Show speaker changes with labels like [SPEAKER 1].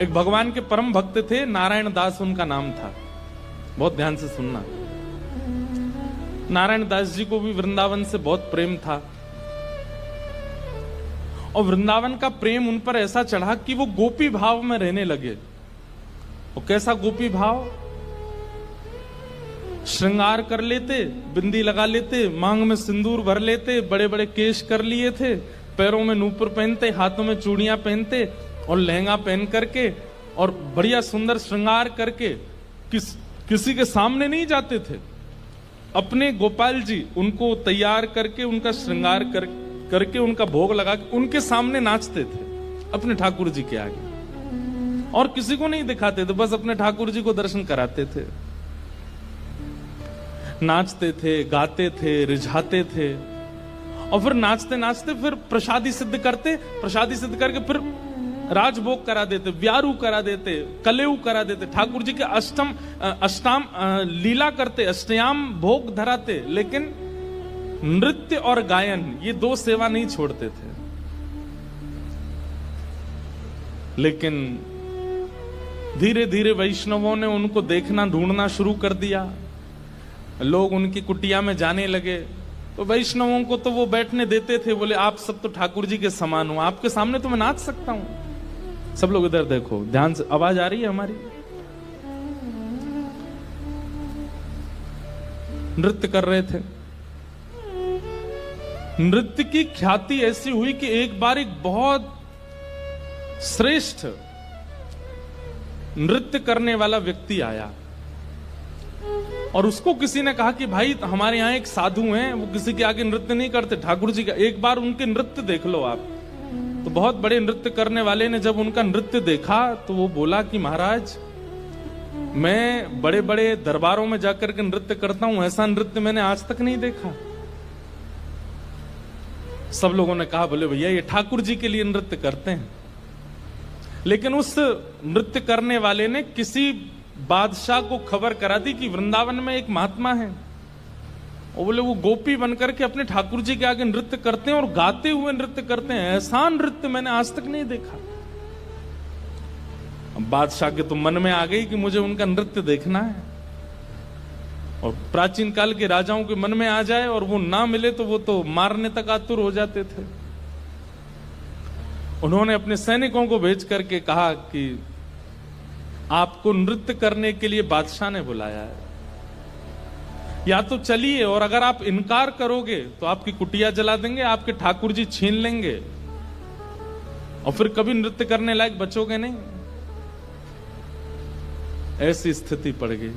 [SPEAKER 1] एक भगवान के परम भक्त थे, नारायण दास उनका नाम था। बहुत ध्यान से सुनना। नारायण दास जी को भी वृंदावन से बहुत प्रेम था और वृंदावन का प्रेम उन पर ऐसा चढ़ा कि वो गोपी भाव में रहने लगे। और कैसा गोपी भाव? श्रृंगार कर लेते, बिंदी लगा लेते, मांग में सिंदूर भर लेते, बड़े बड़े केश कर लिए थे, पैरों में नूपुर पहनते, हाथों में चूड़ियां पहनते और लहंगा पहन करके और बढ़िया सुंदर श्रृंगार करके किसी के सामने नहीं जाते थे। अपने गोपाल जी उनको तैयार करके, उनका श्रृंगार करके उनका भोग लगा के उनके सामने नाचते थे, अपने ठाकुर जी के आगे। और किसी को नहीं दिखाते थे, बस अपने ठाकुर जी को दर्शन कराते थे। नाचते थे, गाते थे, रिझाते थे और फिर नाचते नाचते फिर प्रसादी सिद्ध करते, प्रसादी सिद्ध करके फिर राजभोग करा देते, व्यारू करा देते, कलेऊ करा देते, ठाकुर जी के अष्टाम लीला करते, अष्टयाम भोग धराते। लेकिन नृत्य और गायन ये दो सेवा नहीं छोड़ते थे। लेकिन धीरे धीरे वैष्णवों ने उनको देखना, ढूंढना शुरू कर दिया। लोग उनकी कुटिया में जाने लगे तो वैष्णवों को तो वो बैठने देते थे। बोले आप सब तो ठाकुर जी के समान हो, आपके सामने तो मैं नाच सकता हूं। सब लोग इधर देखो, ध्यान से, आवाज आ रही है हमारी? नृत्य कर रहे थे। नृत्य की ख्याति ऐसी हुई कि एक बार एक बहुत श्रेष्ठ नृत्य करने वाला व्यक्ति आया और उसको किसी ने कहा कि भाई हमारे यहाँ एक साधु हैं, वो किसी के आगे नृत्य नहीं करते, ठाकुर जी का, एक बार उनके नृत्य देख लो आप। तो बहुत बड़े नृत्य करने वाले ने जब उनका नृत्य देखा तो वो बोला कि महाराज मैं बड़े बड़े दरबारों में जाकर के नृत्य करता हूं, ऐसा नृत्य मैंने आज तक नहीं देखा। सब लोगों ने कहा बोले भैया ये ठाकुर जी के लिए नृत्य करते हैं। लेकिन उस नृत्य करने वाले ने किसी बादशाह को खबर करा दी कि वृंदावन में एक महात्मा है और बोले वो गोपी बनकर के अपने ठाकुर जी के आगे नृत्य करते हैं और गाते हुए नृत्य करते हैं, ऐसा नृत्य मैंने आज तक नहीं देखा। अब बादशाह के तो मन में आ गई कि मुझे उनका नृत्य देखना है। और प्राचीन काल के राजाओं के मन में आ जाए और वो ना मिले तो वो तो मारने तक आतुर हो जाते थे। उन्होंने अपने सैनिकों को भेज करके कहा कि आपको नृत्य करने के लिए बादशाह ने बुलाया है, या तो चलिए, और अगर आप इनकार करोगे तो आपकी कुटिया जला देंगे, आपके ठाकुर जी छीन लेंगे और फिर कभी नृत्य करने लायक बचोगे नहीं। ऐसी स्थिति पड़ गई।